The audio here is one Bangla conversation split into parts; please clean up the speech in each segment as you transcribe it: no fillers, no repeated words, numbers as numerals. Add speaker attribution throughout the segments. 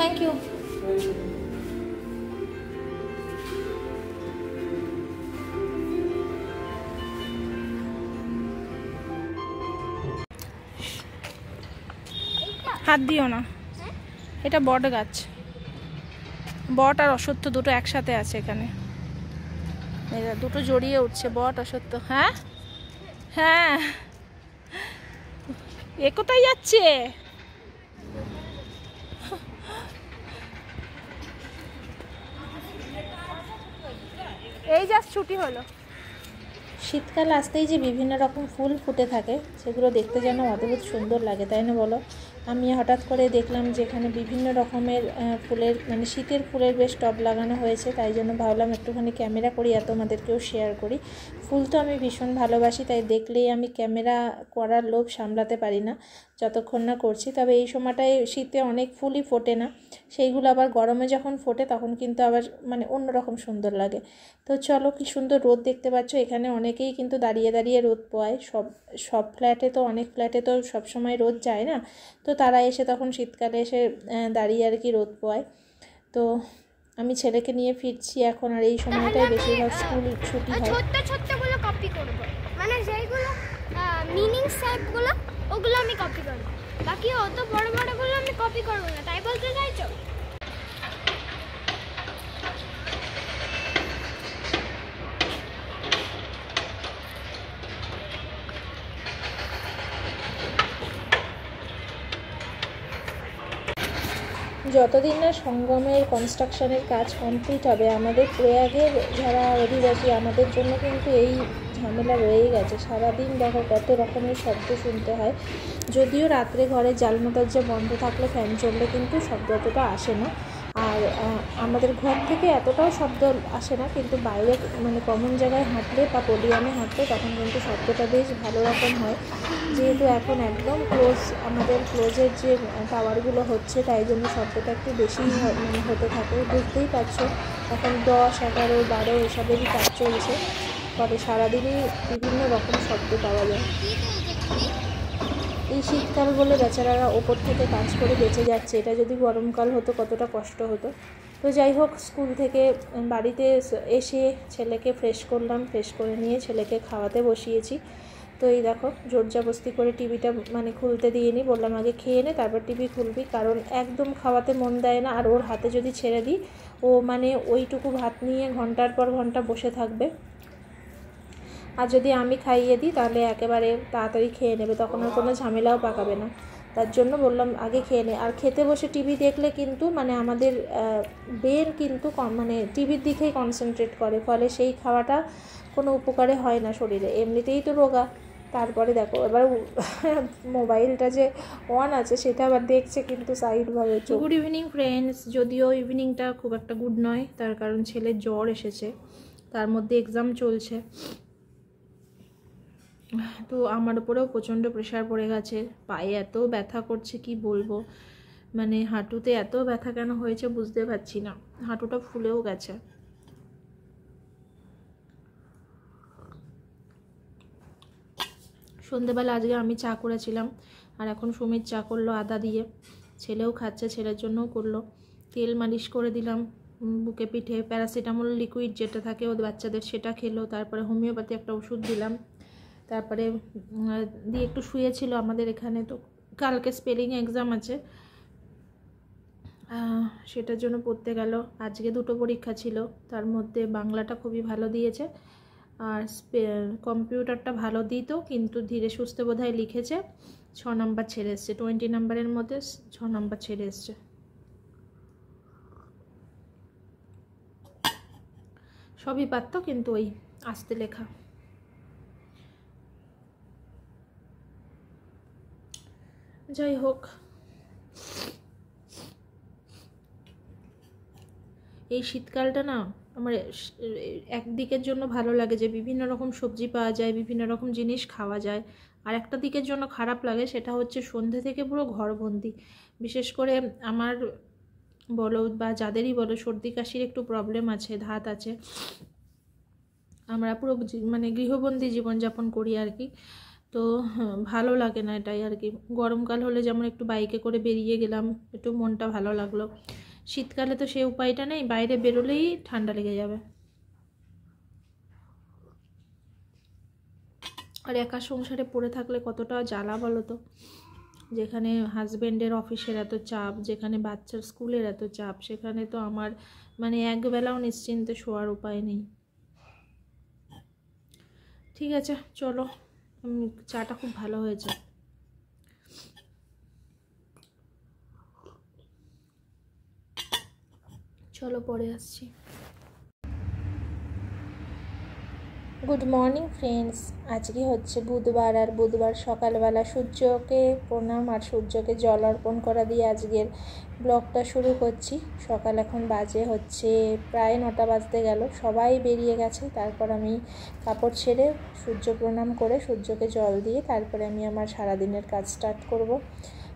Speaker 1: Thank you. হাত দিও না, এটা বট গাছ, বট আর অশ্বত্থ দুটো একসাথে আছে এখানে, এরা দুটো জড়িয়ে উঠছে, বট অশ্বত্থ। হ্যাঁ হ্যাঁ, এ কোথায় যাচ্ছে? এই জাস্ট ছুটি হলো। শীতকাল আসতেই যে বিভিন্ন রকম ফুল ফুটে থাকে সেগুলো দেখতে যেন অদ্ভুত সুন্দর লাগে, তাই না বলো? আমি হঠাৎ করে দেখলাম যে এখানে বিভিন্ন রকমের ফুলের মানে শীতের ফুলের বেশ টব লাগানো হয়েছে, তাই জন্য ভাবলাম একটুখানি ক্যামেরা করি আর তোমাদেরকেও শেয়ার করি। ফুল তো আমি ভীষণ ভালোবাসি, তাই দেখলেই আমি ক্যামেরা করার লোভ সামলাতে পারি না যতক্ষণ না করছি। তবে এই সময়টায় শীতে অনেক ফুলই ফোটে না, সেইগুলো আবার গরমে যখন ফোটে তখন কিন্তু আবার মানে অন্যরকম সুন্দর লাগে। তো চলো, কি সুন্দর রোদ দেখতে পাচ্ছ, এখানে অনেকেই কিন্তু দাঁড়িয়ে দাঁড়িয়ে রোদ পোয়ায়। সব ফ্ল্যাটে তো, অনেক ফ্ল্যাটে তো সবসময় রোদ যায় না, তো তারা এসে তখন শীতকালে এসে দাঁড়িয়ে আর কি রোদ পোয়ায়। তো আমি ছেলেকে নিয়ে ফিরছি এখন, আর এই সময়টায় বেশিরভাগ স্কুল ছুটি হয়।
Speaker 2: ছোট্ট ছোট্টগুলো কপি করব, মানে যেগুলো মিনিং টাইপগুলো ওগুলো আমি কপি করব, বাকি অত বড় বড়গুলো আমি কপি করব না, তাই বলতে চাইছো?
Speaker 1: যতদিন না সঙ্গমের কনস্ট্রাকশনের কাজ কমপ্লিট হবে, আমাদের প্রয়াগের যারা অধিবাসী আমাদের জন্য কিন্তু এই ঝামেলা রয়েই গেছে। সারাদিন দেখো কত রকমের শব্দ শুনতে হয়। যদিও রাত্রে ঘরে জানলা দরজা বন্ধ থাকলে, ফ্যান চললে কিন্তু শব্দ অতটা আসে না। আর আমাদের ঘর থেকে এতটাও শব্দ আসে না, কিন্তু বাইরে মানে কমন জায়গায় হাঁটলে বা পোডিয়ামে হাঁটলে তখন কিন্তু শব্দটা বেশ ভালো রকম হয়। যেহেতু এখন একদম আমাদের ক্লোজের যে টাওয়ারগুলো হচ্ছে, তাই জন্য শব্দটা একটু বেশি মানে হতে থাকে। বুঝতেই পারছো এখন 10, 11, 12 এসবেরই কাজ চলছে, ফলে সারাদিনই বিভিন্ন রকম শব্দ পাওয়া যায়। এই শীতকাল বলে বেচারারা ওপর থেকে কাজ করে বেঁচে যাচ্ছে, এটা যদি গরমকাল হতো কতটা কষ্ট হতো। তো যাই হোক, স্কুল থেকে বাড়িতে এসে ছেলেকে ফ্রেশ করলাম, ফ্রেশ করে নিয়ে ছেলেকে খাওয়াতে বসিয়েছি। তো এই দেখো জোরজবস্তি করে টিভিটা মানে খুলতে দিইনি, বললাম আগে খেয়ে নে তারপর টিভি খুলবি, কারণ একদম খাওয়াতে মন দেয় না। আর ওর হাতে যদি ছেড়ে দিই, ও মানে ওইটুকু ভাত নিয়ে ঘন্টার পর ঘন্টা বসে থাকবে। আর যদি আমি খাইয়ে দিই তাহলে একেবারে তাড়াতাড়ি খেয়ে নেবে, তখন আর কোনো ঝামেলাও পাকাবে না। তার জন্য বললাম আগে খেয়ে নে। আর খেতে বসে টিভি দেখলে কিন্তু মানে আমাদের ব্রেন কিন্তু মানে টিভির দিকেই কনসেন্ট্রেট করে, ফলে সেই খাওয়াটা কোনো উপকারে হয় না শরীরে, এমনিতেই তো রোগা। তারপরে দেখো এবার মোবাইলটা যে অন আছে সেটা আবার দেখছে কিন্তু সাইডভাবে। গুড ইভিনিং ফ্রেন্ডস, যদিও ইভিনিংটা খুব একটা গুড নয়, তার কারণ ছেলের জ্বর এসেছে, তার মধ্যে এক্সাম চলছে। তো আমার উপরেও প্রচণ্ড প্রেশার পড়ে গেছে, পায়ে এত ব্যথা করছে কি বলবো, মানে হাঁটুতে এত ব্যথা কেন হয়েছে বুঝতে পারছি না, হাঁটুটা ফুলেও গেছে। সন্ধেবেলা আজকে আমি চা করেছিলাম, আর এখন সুমিত চা করলো আদা দিয়ে, ছেলেও খাচ্ছে, ছেলের জন্যও করলো। তেল মালিশ করে দিলাম বুকে পিঠে, প্যারাসিটামল লিকুইড যেটা থাকে ওদের বাচ্চাদের সেটা খেলো, তারপরে হোমিওপ্যাথি একটা ওষুধ দিলাম, তারপরে দিয়ে একটু শুয়েছিল। আমাদের এখানে তো কালকে স্পেলিং এক্সাম আছে, সেটার জন্য পড়তে গেল। আজকে 2টো পরীক্ষা ছিল, তার মধ্যে বাংলাটা খুবই ভালো দিয়েছে, আর কম্পিউটারটা ভালো দিত কিন্তু ধীরে সুস্থে বোধহয় লিখেছে, 6 নাম্বার ছেড়ে এসছে, 20 নাম্বারের মধ্যে 6 নাম্বার ছেড়ে এসছে। সবই পারত কিন্তু ওই আস্তে লেখা। যাই হোক, এই শীতকালটা না আমার একদিকের জন্য ভালো লাগে যে বিভিন্ন রকম সবজি পাওয়া যায়, বিভিন্ন রকম জিনিস খাওয়া যায়, আর একটা দিকের জন্য খারাপ লাগে, সেটা হচ্ছে সন্ধ্যে থেকে পুরো ঘরবন্দি। বিশেষ করে আমার বলো বা যাদেরই বলো সর্দি কাশির একটু প্রবলেম আছে, ধাত আছে, আমরা পুরো মানে গৃহবন্দী জীবনযাপন করি আর কি। তো ভালো লাগে না এটাই আর কি। গরমকাল হলে যেমন একটু বাইকে করে বেরিয়ে গেলাম, একটু মনটা ভালো লাগলো। শীতকালে তো সে উপায়টা নেই, বাইরে বেরোলেই ঠান্ডা লেগে যাবে। আর একা সংসারে পড়ে থাকলে কতটা জ্বালা বলো তো। যেখানে হাজব্যান্ডের অফিসের এত চাপ, যেখানে বাচ্চার স্কুলের এত চাপ, সেখানে তো আমার মানে একবেলাও নিশ্চিন্তে শোয়ার উপায় নেই। ঠিক আছে চলো, চাটা খুব ভালো হয়েছে। চলো পরে আসছি। গুড মর্নিং ফ্রেন্ডস, আজকে হচ্ছে বুধবার, আর বুধবার সকালবেলা সূর্যকে প্রণাম আর সূর্যকে জল অর্পণ করা দিয়ে আজকের ব্লগটা শুরু করছি। সকাল এখন বাজে হচ্ছে প্রায় 9টা বাজতে গেল, সবাই বেরিয়ে গেছে। তারপর আমি কাপড় ছেড়ে সূর্য প্রণাম করে সূর্যকে জল দিয়ে তারপরে আমি আমার সারাদিনের কাজ স্টার্ট করব।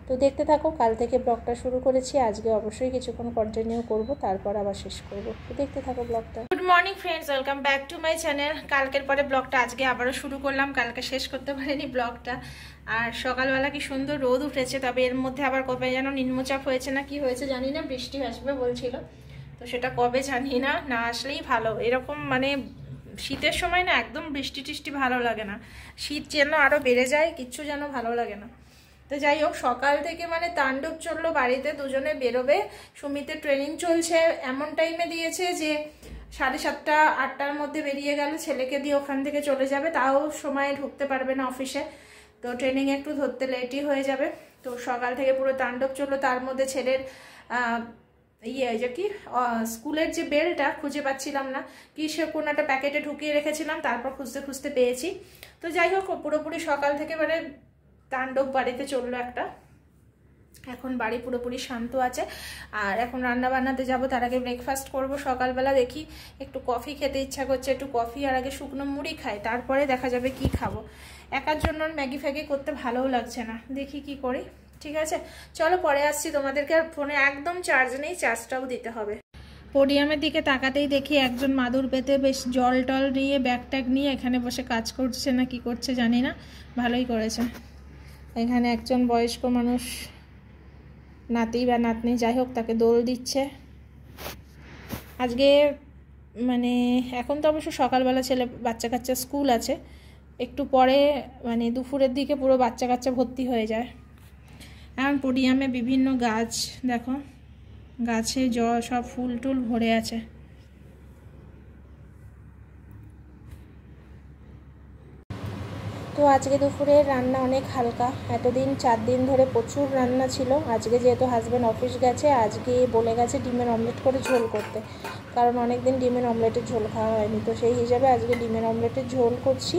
Speaker 1: তো দেখতে থাকো, কাল থেকে ব্লগটা শুরু করেছি, আজকে অবশ্যই কিছুক্ষণ কন্টিনিউ করব, তারপর আবার শেষ করব। তো দেখতে থাকো ব্লগটা। Good morning friends, welcome back to my channel. কালকের পরে ব্লগটা আজকে আবারও শুরু করলাম, কালকে শেষ করতে পারিনি ব্লগটা। আর সকালবেলা কি সুন্দর রোদ উঠেছে, তবে এর মধ্যে আবার কবে যেন নিম্নচাপ হয়েছে না কি হয়েছে জানি না, বৃষ্টি আসবে বলছিল। তো সেটা কবে জানি না, না আসলেই ভালো। এরকম মানে শীতের সময় না একদম বৃষ্টি টিষ্টি ভালো লাগে না, শীত যেন আরও বেড়ে যায়, কিচ্ছু যেন ভালো লাগে না। তো যাই হোক, সকাল থেকে মানে তাণ্ডব চললো বাড়িতে, দুজনে বেরোবে, সুমিতের ট্রেনিং চলছে, এমন টাইমে দিয়েছে যে 7:30 8টার মধ্যে বেরিয়ে গেল, ছেলেকে দিয়ে ওখান থেকে চলে যাবে, তাও সময় ঢুকতে পারবে না অফিসে। তো ট্রেনিং একটু ধরতে লেটই হয়ে যাবে। তো সকাল থেকে পুরো তাণ্ডব চললো, তার মধ্যে ছেলের যে কি স্কুলের যে বেলটা খুঁজে পাচ্ছিলাম না, কি সে কোনো একটা প্যাকেটে ঢুকিয়ে রেখেছিলাম, তারপর খুঁজতে খুঁজতে পেয়েছি। তো যাই হোক, পুরোপুরি সকাল থেকে মানে তাণ্ডব বাড়িতে চললো একটা। এখন বাড়ি পুরোপুরি শান্ত আছে। আর এখন রান্না বান্নাতে যাব, তার আগে ব্রেকফাস্ট করব। সকালবেলা দেখি একটু কফি খেতে ইচ্ছা করছে, একটু কফি আর আগে শুকনো মুড়ি খাই, তারপরে দেখা যাবে কি খাবো। একার জন্য ম্যাগি ফ্যাগি করতে ভালোও লাগছে না, দেখি কি করি। ঠিক আছে চলো পরে আসছি তোমাদেরকে। আর ফোনে একদম চার্জ নেই, চার্জটাও দিতে হবে। পোডিয়ামের দিকে তাকাতেই দেখি একজন মাদুর পেতে বেশ জল টল নিয়ে ব্যাগ ট্যাগ নিয়ে এখানে বসে কাজ করছে না কি করছে জানি না, ভালোই করেছে। এখানে একজন বয়স্ক মানুষ, নাতি বা নাতনি যাই হোক, তাকে দোল দিচ্ছে। আজকে মানে এখন তো অবশ্য সকালবেলা ছেলে বাচ্চা কাচ্চা স্কুল আছে, একটু পরে মানে দুপুরের দিকে পুরো বাচ্চা কাচ্চা ভর্তি হয়ে যায়। এখন পোডিয়ামে বিভিন্ন গাছ দেখো, গাছে সব ফুল টুল ভরে আছে। তো আজকে দুপুরে রান্না অনেক হালকা, এতদিন 4 দিন ধরে প্রচুর রান্না ছিল। আজকে যেহেতু হাজব্যান্ড অফিস গেছে, আজকে বলে গেছে ডিমের অমলেট করে ঝোল করতে, কারণ অনেক দিন ডিমের অমলেটের ঝোল খাওয়া হয়নি। তো সেই হিসাবে আজকে ডিমের অমলেটের ঝোল করছি,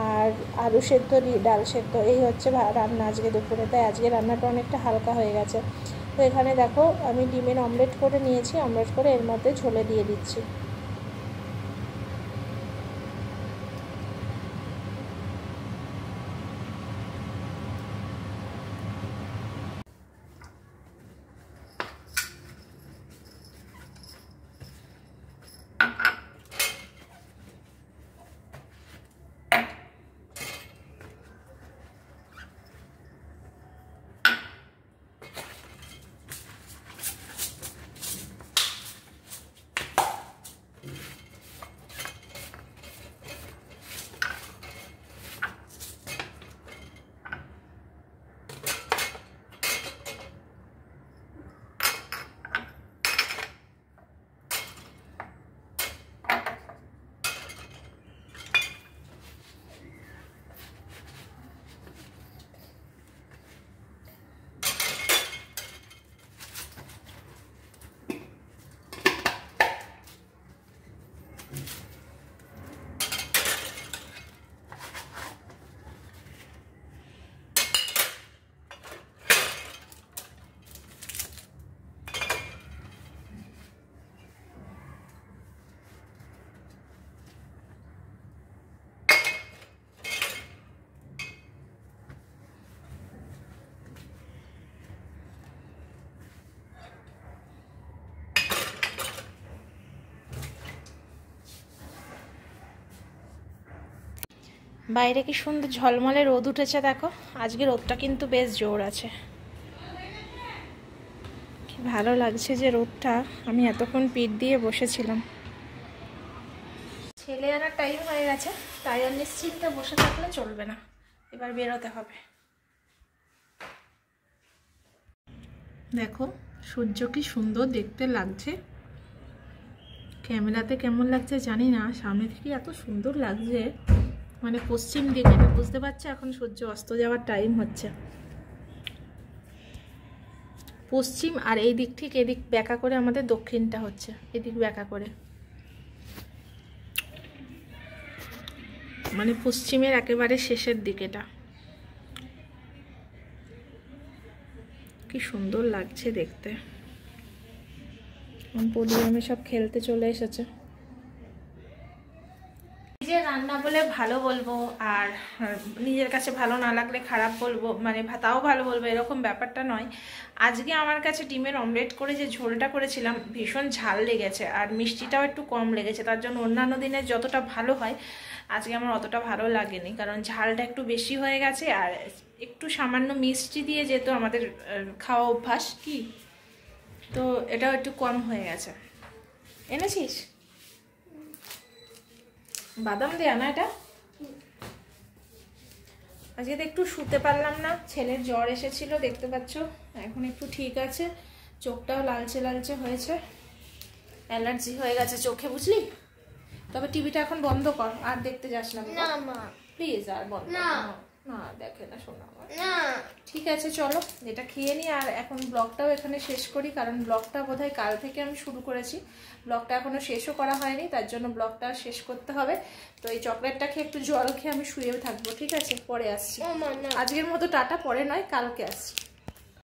Speaker 1: আর আলু সেদ্ধ ডাল সেদ্ধ, এই হচ্ছে রান্না আজকে দুপুরে। তাই আজকে রান্নাটা অনেকটা হালকা হয়ে গেছে। তো এখানে দেখো আমি ডিমের অমলেট করে নিয়েছি, অমলেট করে এর মধ্যে ঝোলে দিয়ে দিচ্ছি। বাইরে কি সুন্দর ঝলমলে রোদ উঠেছে দেখো। আজকে রোদটা কিন্তু বেশ জোর আছে, কি ভালো লাগছে যে রোদটা। আমি এতক্ষণ পিঠ দিয়ে বসেছিলাম। ছেলে আনার টাইম হয়ে গেছে, তাই আর নিশ্চিন্তে বসে থাকলে চলবে না, এবার বেরোতে হবে। দেখো সূর্য কি সুন্দর দেখতে লাগছে, ক্যামেরাতে কেমন লাগছে জানি না, সামনে থেকে এত সুন্দর লাগছে। মানে পশ্চিম দিকে, বুঝতে পারছো এখন সূর্য অস্ত যাওয়ার টাইম হচ্ছে। পশ্চিম আর এই দিক ঠিক এদিক ব্যাকা করে আমাদের দক্ষিণটা হচ্ছে, এদিক ব্যাকা করে, মানে পশ্চিমের একেবারে শেষের দিকেটা। কি সুন্দর লাগছে দেখতে। পরিবারে সব খেলতে চলে এসেছে। নিজের রান্না বলে ভালো বলবো আর নিজের কাছে ভালো না লাগলে খারাপ বলবো, মানে তাও ভালো বলবো এরকম ব্যাপারটা নয়। আজকে আমার কাছে ডিমের অমলেট করে যে ঝোলটা করেছিলাম ভীষণ ঝাল লেগেছে, আর মিষ্টিটাও একটু কম লেগেছে। তার জন্য অন্যান্য দিনে যতটা ভালো হয় আজকে আমার অতটা ভালো লাগেনি, কারণ ঝালটা একটু বেশি হয়ে গেছে। আর একটু সামান্য মিষ্টি দিয়ে যেহেতু আমাদের খাওয়া অভ্যাস কি, তো এটাও একটু কম হয়ে গেছে। এনেছিস বাদাম দেয়া না এটা? আজকে তো একটু শুতে পারলাম না, ছেলের জ্বর এসেছিল দেখতে পাচ্ছ, এখন একটু ঠিক আছে। চোখটাও লালচে লালচে হয়েছে, অ্যালার্জি হয়ে গেছে চোখে, বুঝলি? তবে টিভিটা এখন বন্ধ কর, আর দেখতে যাস না মা প্লিজ, আর বন্ধ না, দেখে না শোনা আমার। ঠিক আছে চলো এটা খেয়ে নি, আর এখন ব্লগটাও এখানে শেষ করি, কারণ ব্লগটা বোধহয় কাল থেকে আমি শুরু করেছি, ব্লগটা এখনো শেষও করা হয়নি, তার জন্য ব্লগটা শেষ করতে হবে। তো এই চকলেটটা খেয়ে একটু জল খেয়ে আমি শুয়েও থাকবো, ঠিক আছে? পরে আসছি, আজকের মতো টাটা, পরে নয় কালকে আসছি।